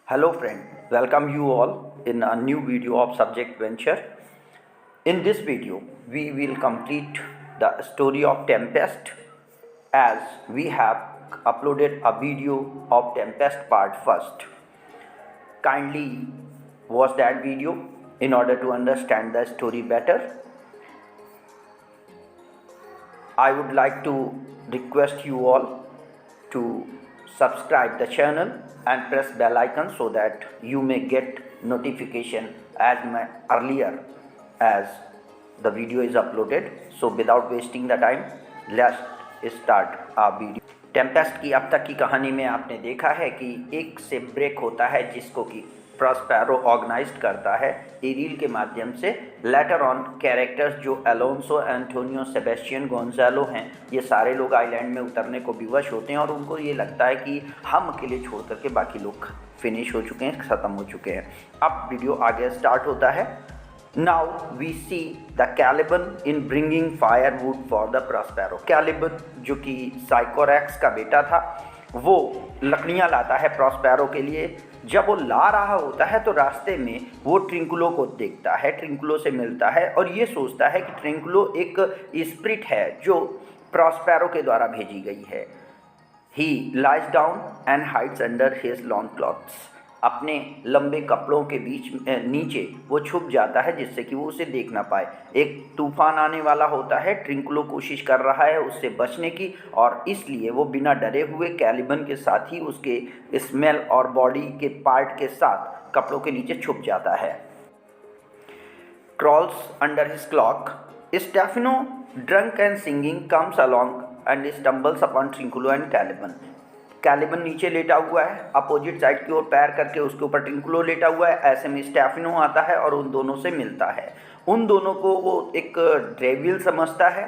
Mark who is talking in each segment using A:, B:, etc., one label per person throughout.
A: Hello friend, welcome you all in a new video of Subject Venture. In this video, we will complete the story of Tempest as we have uploaded a video of Tempest part first. Kindly watch that video in order to understand the story better. I would like to request you all to subscribe the channel and press bell icon so that you may get notification as earlier as the video is uploaded. So without wasting the time, let's start our video. Tempest की अब तक की कहानी में आपने देखा है कि एक से ब्रेक होता है जिसको कि प्रॉस्पेरो ऑर्गेनाइज्ड करता है एरिल के माध्यम से। लेटर ऑन कैरेक्टर्स जो अलोंसो, एंटोनियो, सेबेस्टियन, गोंजालो हैं, ये सारे लोग आइलैंड में उतरने को विवश होते हैं और उनको ये लगता है कि हम अकेले छोड़ करके बाकी लोग फिनिश हो चुके हैं, ख़त्म हो चुके हैं। अब वीडियो आगे स्टार्ट होता है। Now we see the Caliban in bringing firewood for the Prospero. Caliban जो कि साइकोरैक्स का बेटा था, वो लकड़ियाँ लाता है प्रॉस्पेरो के लिए। जब वो ला रहा होता है तो रास्ते में वो ट्रिंकुलो को देखता है, ट्रिंकुलो से मिलता है और ये सोचता है कि ट्रिंकुलो एक स्पिरिट है जो प्रॉस्पेरो के द्वारा भेजी गई है। He lies down and hides under his long clothes. अपने लंबे कपड़ों के नीचे वो छुप जाता है जिससे कि वो उसे देख ना पाए। एक तूफान आने वाला होता है, ट्रिंकुलो कोशिश कर रहा है उससे बचने की और इसलिए वो बिना डरे हुए कैलिबन के साथ ही उसके स्मेल और बॉडी के पार्ट के साथ कपड़ों के नीचे छुप जाता है। Crawls under his cloak, Stephano drunk and singing comes along and stumbles upon Trinculo and Caliban. Caliban नीचे लेटा हुआ है, अपोजिट साइड की ओर पैर करके उसके ऊपर ट्रिंकुलो लेटा हुआ है। ऐसे में स्टेफिनो आता है और उन दोनों से मिलता है। उन दोनों को वो एक डेविल समझता है।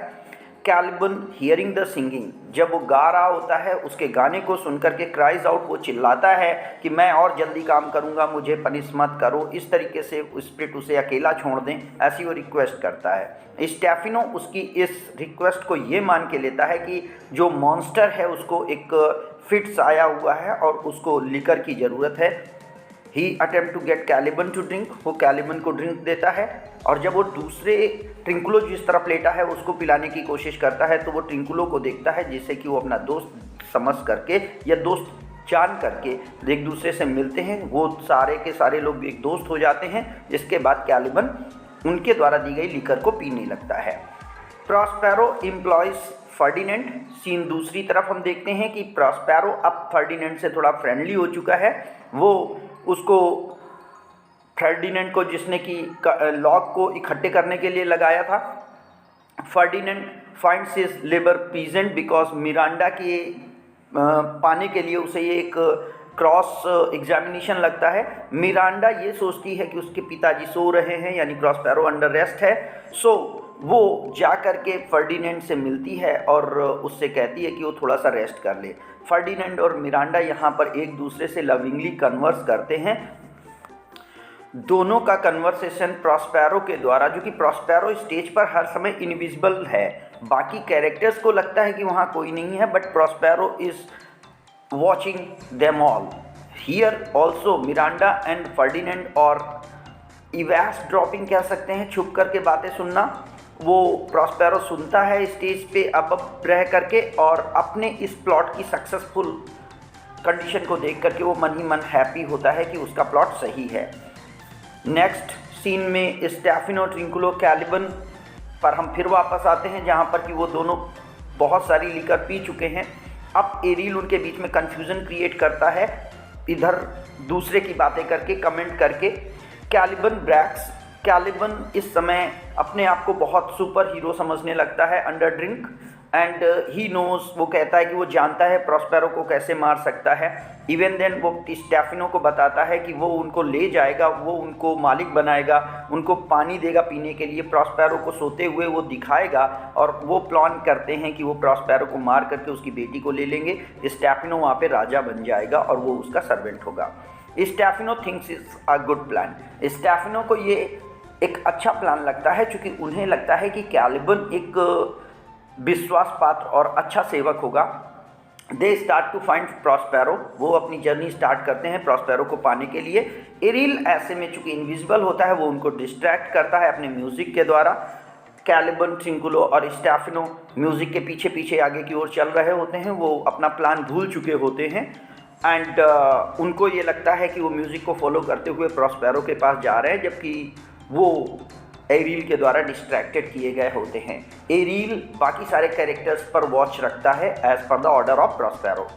A: कैलिबन हियरिंग द सिंगिंग, जब वो गा रहा होता है उसके गाने को सुनकर के क्राइज आउट, वो चिल्लाता है कि मैं और जल्दी काम करूँगा, मुझे पनिश मत करो। इस तरीके से स्पिरिट उसे अकेला छोड़ दें, ऐसी वो रिक्वेस्ट करता है। स्टेफिनो उसकी इस रिक्वेस्ट को ये मान के लेता है कि जो मॉन्स्टर है उसको एक फिट्स आया हुआ है और उसको लिकर की ज़रूरत है। He attempt to get Caliban to drink, वो कैलिबन को ड्रिंक देता है और जब वो दूसरे ट्रिंकुलो जिस तरफ लेटा है उसको पिलाने की कोशिश करता है तो वो ट्रिंकुलो को देखता है जिससे कि वो अपना दोस्त समझ करके या दोस्त जान करके एक दूसरे से मिलते हैं। वो सारे के सारे लोग एक दोस्त हो जाते हैं। इसके बाद कैलिबन उनके द्वारा दी गई लिकर को पीने लगता है। Prospero employees Ferdinand. सीन दूसरी तरफ हम देखते हैं कि प्रॉस्पेरो अब फर्डिनेंड से थोड़ा फ्रेंडली हो चुका है। वो उसको फर्डिनेंड को जिसने कि लॉग को इकट्ठे करने के लिए लगाया था। Ferdinand finds his labour pleasant because Miranda के पाने के लिए उसे ये एक क्रॉस एग्जामिनेशन लगता है। मिरांडा ये सोचती है कि उसके पिताजी सो रहे हैं, यानी प्रॉस्पेरो अंडर रेस्ट है। सो वो जा कर के फर्डिनेंड से मिलती है और उससे कहती है कि वो थोड़ा सा रेस्ट कर ले। फर्डिनेंड और मिरांडा यहाँ पर एक दूसरे से लविंगली कन्वर्स करते हैं। दोनों का कन्वर्सेशन प्रॉस्पेरो के द्वारा, जो कि प्रॉस्पेरो स्टेज पर हर समय इनविजिबल है, बाकी कैरेक्टर्स को लगता है कि वहाँ कोई नहीं है, but Prospero is watching them all. Here also Miranda and Ferdinand और इवैस ड्रॉपिंग कह सकते हैं, छुप करके बातें सुनना। वो प्रॉस्पेरो सुनता है स्टेज पे अब रह करके और अपने इस प्लॉट की सक्सेसफुल कंडीशन को देख करके वो मन ही मन हैप्पी होता है कि उसका प्लॉट सही है। नेक्स्ट सीन में स्टेफिनो, ट्रिंकुलो, कैलिबन पर हम फिर वापस आते हैं जहाँ पर कि वो दोनों बहुत सारी लिकर पी चुके हैं। अब एरिल उनके बीच में कन्फ्यूज़न क्रिएट करता है, इधर दूसरे की बातें करके, कमेंट करके। कैलिबन ब्रैक्स, कैलिबन इस समय अपने आप को बहुत सुपर हीरो समझने लगता है under drink and he knows, वो कहता है कि वो जानता है प्रॉस्पेरो को कैसे मार सकता है। इवन देन वो स्टेफिनो को बताता है कि वो उनको ले जाएगा, वो उनको मालिक बनाएगा, उनको पानी देगा पीने के लिए, प्रॉस्पेरो को सोते हुए वो दिखाएगा और वो प्लान करते हैं कि वो प्रॉस्पेरो को मार करके उसकी बेटी को ले लेंगे। स्टेफिनो वहाँ पे राजा बन जाएगा और वो उसका सर्वेंट होगा। Stephano thinks is a good plan. Stephano को ये एक अच्छा प्लान लगता है क्योंकि उन्हें लगता है कि कैलिबन एक विश्वास पात्र और अच्छा सेवक होगा they start to find Prospero, वो अपनी जर्नी स्टार्ट करते हैं प्रॉस्पेरो को पाने के लिए। एरिल ऐसे में चूंकि इनविजिबल होता है वो उनको डिस्ट्रैक्ट करता है अपने म्यूजिक के द्वारा। कैलिबन, ट्रिंकुलो और स्टेफनो म्यूजिक के पीछे पीछे आगे की ओर चल रहे होते हैं, वो अपना प्लान भूल चुके होते हैं एंड उनको ये लगता है कि वो म्यूजिक को फॉलो करते हुए प्रॉस्पेरो के पास जा रहे हैं, जबकि वो एरिल के द्वारा डिस्ट्रैक्टेड किए गए होते हैं। एरिल बाकी सारे कैरेक्टर्स पर वॉच रखता है as per the order of Prospero.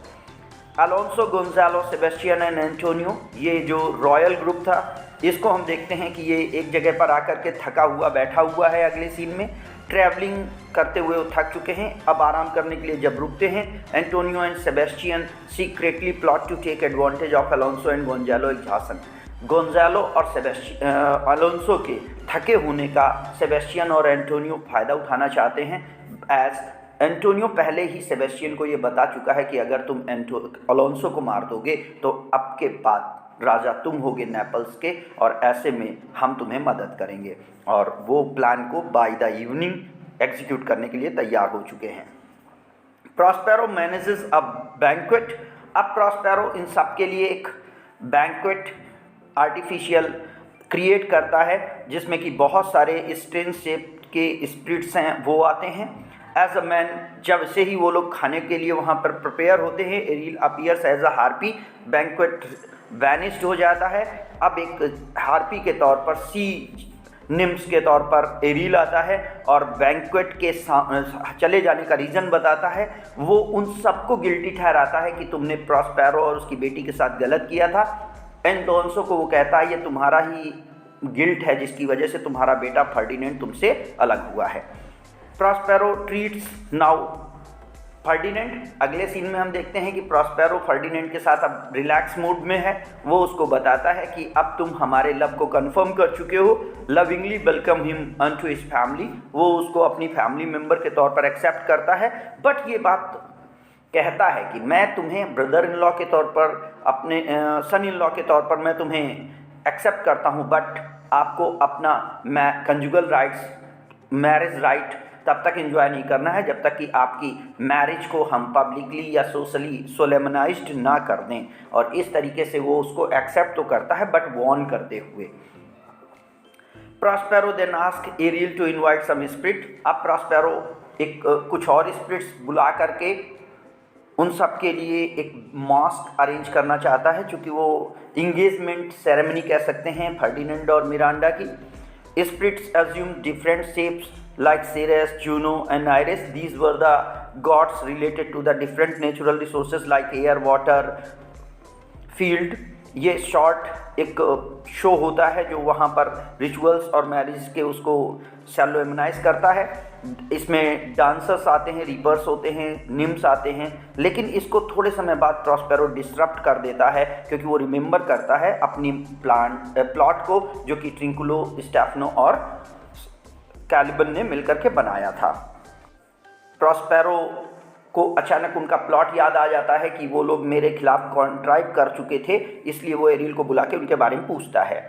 A: Alonso, Gonzalo, Sebastian and Antonio, ये जो रॉयल ग्रुप था, इसको हम देखते हैं कि ये एक जगह पर आकर के थका हुआ बैठा हुआ है। अगले सीन में ट्रैवलिंग करते हुए वो थक चुके हैं, अब आराम करने के लिए जब रुकते हैं, Antonio and Sebastian secretly plot to take advantage of Alonso and Gonzalo exhaustion. Gonzalo और अलोंसो के थके होने का सेबेस्टियन और एंटोनियो फ़ायदा उठाना चाहते हैं, एज एंटोनियो पहले ही सेबेस्टियन को ये बता चुका है कि अगर तुम अलोंसो को मार दोगे तो अब के बाद राजा तुम होगे नेपल्स के, और ऐसे में हम तुम्हें मदद करेंगे। और वो प्लान को बाय द इवनिंग एग्जीक्यूट करने के लिए तैयार हो चुके हैं। प्रॉस्पेरो मैनेजेस अ बैंक्वेट। अब प्रॉस्पेरो इन सब के लिए एक बैंक्वेट आर्टिफिशियल क्रिएट करता है जिसमें कि बहुत सारे स्ट्रेंज शेप के स्पिरिट्स हैं, वो आते हैं एज अ मैन। जब से ही वो लोग खाने के लिए वहाँ पर प्रिपेयर होते हैं, Ariel appears as a harpy, banquet vanished हो जाता है। अब एक हार्पी के तौर पर, सी निम्स के तौर पर एरिल आता है और बैंक्वेट के चले जाने का रीज़न बताता है। वो उन सबको गिल्टी ठहराता है कि तुमने प्रॉस्पेरो और उसकी बेटी के साथ गलत किया था। एंटोनियो को वो कहता है ये तुम्हारा ही गिल्ट है जिसकी वजह से तुम्हारा बेटा फर्डिनेंड तुमसे अलग हुआ है। Prospero treats now Ferdinand. अगले सीन में हम देखते हैं कि प्रॉस्पेरो फर्डिनेंड के साथ अब रिलैक्स मूड में है। वो उसको बताता है कि अब तुम हमारे लव को कंफर्म कर चुके हो, lovingly welcome him unto his family. वो उसको अपनी फैमिली मेंबर के तौर पर एक्सेप्ट करता है, बट ये बात कहता है कि मैं तुम्हें ब्रदर इन लॉ के तौर पर, अपने सन इन लॉ के तौर पर मैं तुम्हें एक्सेप्ट करता हूँ, बट आपको अपना कंजुगल राइट्स, मैरिज राइट तब तक एंजॉय नहीं करना है जब तक कि आपकी मैरिज को हम पब्लिकली या सोशली सोलेमनाइज्ड ना कर दें। और इस तरीके से वो उसको एक्सेप्ट तो करता है बट वॉर्न करते हुए। Prospero then ask Ariel to invite some spirit. अब प्रॉस्पेरो एक कुछ और स्पिरिट्स बुला करके उन सब के लिए एक मास्क अरेंज करना चाहता है, चूँकि वो इंगेजमेंट सेरेमनी कह सकते हैं फर्डिनेंड और मिरांडा की। Spirits assume different shapes like Ceres, Juno and Iris. These were the gods related to the different natural resources like air, water, field. ये शॉर्ट एक शो होता है जो वहाँ पर रिचुअल्स और मैरिज के उसको सेलोमनाइज करता है। इसमें डांसर्स आते हैं, रीपर्स होते हैं, निम्स आते हैं, लेकिन इसको थोड़े समय बाद प्रॉस्पेरो डिसरप्ट कर देता है क्योंकि वो रिमेंबर करता है अपनी प्लॉट को जो कि ट्रिंकुलो, स्टेफनो और कैलिबन ने मिलकर के बनाया था। प्रॉस्पेरो को अचानक उनका प्लॉट याद आ जाता है कि वो लोग मेरे खिलाफ कॉन्ट्राइव कर चुके थे, इसलिए वो एरिल को बुला के उनके बारे में पूछता है।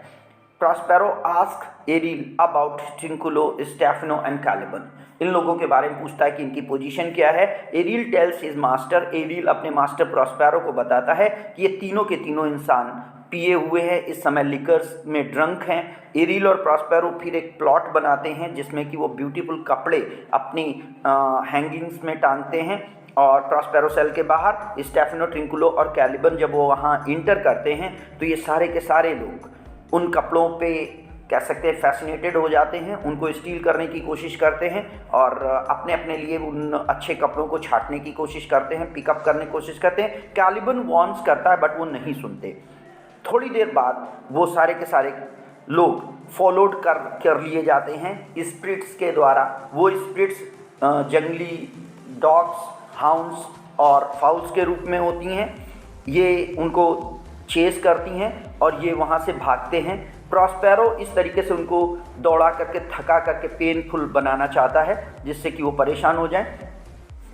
A: Prospero ask Ariel about Trinculo, Stephano and Caliban. इन लोगों के बारे में पूछता है कि इनकी पोजीशन क्या है। Aryl tales his master. Aryl अपने मास्टर प्रॉस्पेरो को बताता है कि ये तीनों के तीनों इंसान पिए हुए हैं, इस समय लिकर्स में ड्रंक हैं। एरिल और प्रॉस्पेरो फिर एक प्लॉट बनाते हैं जिसमें कि वो ब्यूटीफुल कपड़े अपनी हैंगिंग्स में टांगते हैं और प्रॉस्पेरो सेल के बाहर स्टेफनो, ट्रिंकुलो और कैलिबन जब वो वहाँ इंटर करते हैं तो ये सारे के सारे लोग उन कपड़ों पे कह सकते हैं फैसिनेटेड हो जाते हैं, उनको स्टील करने की कोशिश करते हैं और अपने अपने लिए उन अच्छे कपड़ों को छाटने की कोशिश करते हैं, पिकअप करने की कोशिश करते हैं। कैलिबन वॉर्न्स करता है बट वो नहीं सुनते। थोड़ी देर बाद वो सारे के सारे लोग फॉलोड कर लिए जाते हैं स्पिरिट्स के द्वारा। वो स्पिरिट्स जंगली डॉग्स, हाउंड्स और फाउल्स के रूप में होती हैं। ये उनको चेस करती हैं और ये वहाँ से भागते हैं। प्रॉस्पेरो इस तरीके से उनको दौड़ा करके, थका करके पेनफुल बनाना चाहता है जिससे कि वो परेशान हो जाएं।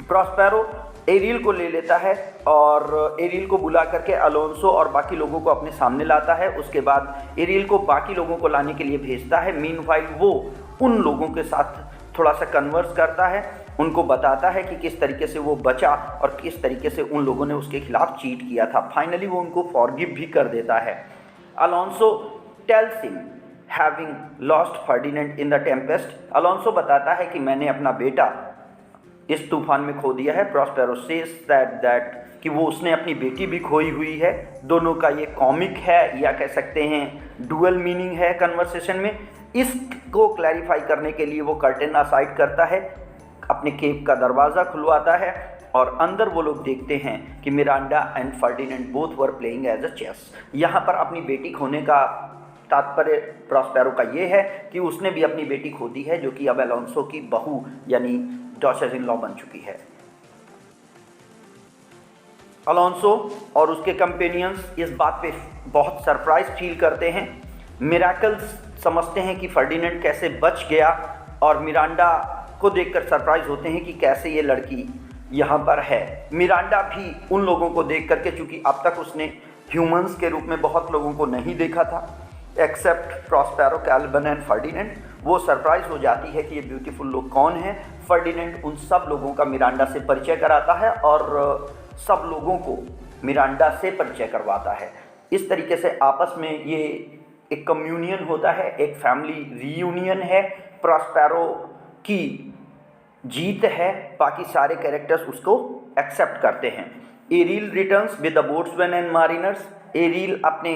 A: प्रॉस्पेरो एरिल को ले लेता है और एरिल को बुला करके अलोंसो और बाकी लोगों को अपने सामने लाता है। उसके बाद एरिल को बाकी लोगों को लाने के लिए भेजता है। मीनवाइल वो उन लोगों के साथ थोड़ा सा कन्वर्स करता है, उनको बताता है कि किस तरीके से वो बचा और किस तरीके से उन लोगों ने उसके खिलाफ चीट किया था। फाइनली वो उनको फॉरगिव भी कर देता है। Alonso tells him having lost Ferdinand in the Tempest, Alonso बताता है कि मैंने अपना बेटा इस तूफान में खो दिया है। प्रॉस्पेरो सेज दैट कि वो उसने अपनी बेटी भी खोई हुई है। दोनों का ये कॉमिक है या कह सकते हैं डुअल मीनिंग है कन्वर्सेशन में। इसको क्लैरिफाई करने के लिए वो कर्टेन असाइड करता है, अपने केव का दरवाज़ा खुलवाता है और अंदर वो लोग देखते हैं कि Miranda and Ferdinand both were playing as a chess. यहाँ पर अपनी बेटी खोने का तात्पर्य प्रॉस्पेरो का ये है कि उसने भी अपनी बेटी खो दी है, जो कि अब अलोंसो की बहू यानी डॉटर इन लॉ बन चुकी है। अलोंसो और उसके कंपेनियंस इस बात पे बहुत सरप्राइज फील करते हैं, मिराकल्स समझते हैं कि फर्डिनेंड कैसे बच गया, और मिरांडा को देखकर सरप्राइज होते हैं कि कैसे ये लड़की यहाँ पर है। मिरांडा भी उन लोगों को देख करके, चूँकि अब तक उसने ह्यूमंस के रूप में बहुत लोगों को नहीं देखा था except Prospero, Calvin and Ferdinand, वो सरप्राइज हो जाती है कि ये ब्यूटीफुल लोग कौन हैं। फर्डिनेंड उन सब लोगों का मिरांडा से परिचय कराता है और सब लोगों को मिरांडा से परिचय करवाता है। इस तरीके से आपस में ये एक कम्युनियन होता है, एक फैमिली रीयूनियन है। प्रॉस्पेरो की जीत है, बाकी सारे कैरेक्टर्स उसको एक्सेप्ट करते हैं। Ariel returns with the boatswain and mariners, Ariel अपने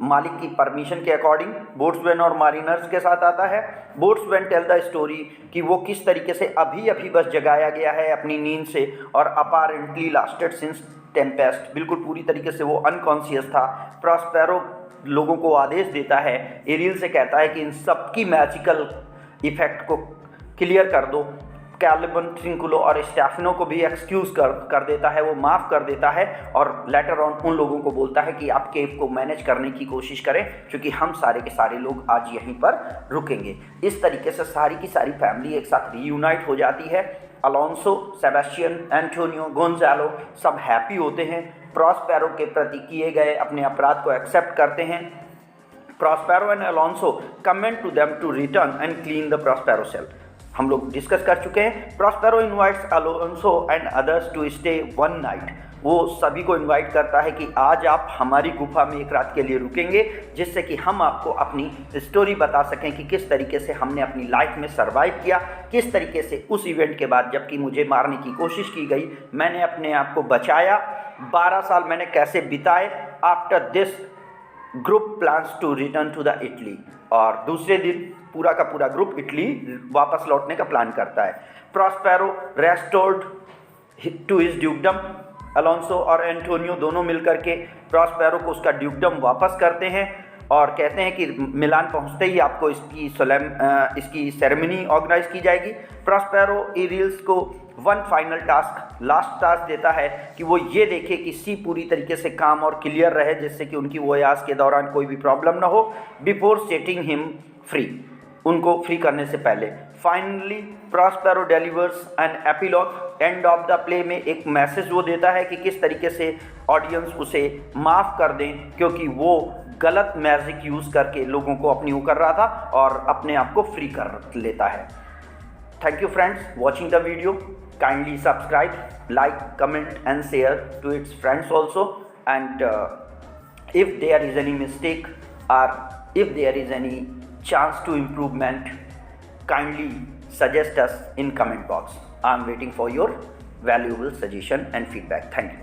A: मालिक की परमिशन के अकॉर्डिंग बोट्समैन और मारिनर्स के साथ आता है। बोट्समैन टेल द स्टोरी कि वो किस तरीके से अभी अभी बस जगाया गया है अपनी नींद से और अपारेंटली लास्टेड सिंस टेम्पेस्ट, बिल्कुल पूरी तरीके से वो अनकॉन्शियस था। प्रॉस्पेरो लोगों को आदेश देता है, एरिल से कहता है कि इन सब की मैजिकल इफेक्ट को क्लियर कर दो। कैल्विन, ट्रिंकुलो और स्टेफनो को भी एक्सक्यूज़ कर देता है, वो माफ़ कर देता है और लेटर ऑन उन लोगों को बोलता है कि आप केव को मैनेज करने की कोशिश करें, क्योंकि हम सारे के सारे लोग आज यहीं पर रुकेंगे। इस तरीके से सारी की सारी फैमिली एक साथ रीयूनाइट हो जाती है। अलोंसो, सेबेस्टियन, एंटोनियो, गोंजालो सब हैप्पी होते हैं, प्रॉस्पेरो के प्रति किए गए अपने अपराध को एक्सेप्ट करते हैं। Prospero and Alonso commend to them to return and clean the Prospero cell, हम लोग डिस्कस कर चुके हैं। Prospero invites Alonso and others to stay one night, वो सभी को इनवाइट करता है कि आज आप हमारी गुफा में एक रात के लिए रुकेंगे, जिससे कि हम आपको अपनी स्टोरी बता सकें कि किस तरीके से हमने अपनी लाइफ में सर्वाइव किया, किस तरीके से उस इवेंट के बाद जबकि मुझे मारने की कोशिश की गई मैंने अपने आप को बचाया, 12 साल मैंने कैसे बिताए। After this group plans to return to the Italy, और दूसरे दिन पूरा का पूरा ग्रुप इटली वापस लौटने का प्लान करता है। Prospero restored to his dukedom, Alonso और एंटोनियो दोनों मिलकर के प्रॉस्पेरो को उसका ड्यूकडम वापस करते हैं और कहते हैं कि मिलान पहुंचते ही आपको इसकी सेरेमनी ऑर्गेनाइज की जाएगी। प्रॉस्पेरो एरिल्स को one final task, last task देता है कि वो ये देखे कि सी पूरी तरीके से काम और क्लियर रहे, जिससे कि उनकी वोयाज के दौरान कोई भी प्रॉब्लम ना हो, बिफोर सेटिंग हिम फ्री, उनको फ्री करने से पहले। Finally Prospero delivers an epilogue, end of the play में एक मैसेज वो देता है कि किस तरीके से ऑडियंस उसे माफ़ कर दें, क्योंकि वो गलत मैजिक यूज़ करके लोगों को अपनी वो कर रहा था और अपने आप को फ्री कर लेता है। Thank you friends watching the video, kindly subscribe, like, comment and share to its friends also, and if there is any mistake or if there is any chance to improvement, kindly suggest us in comment box. I am waiting for your valuable suggestion and feedback. Thank you.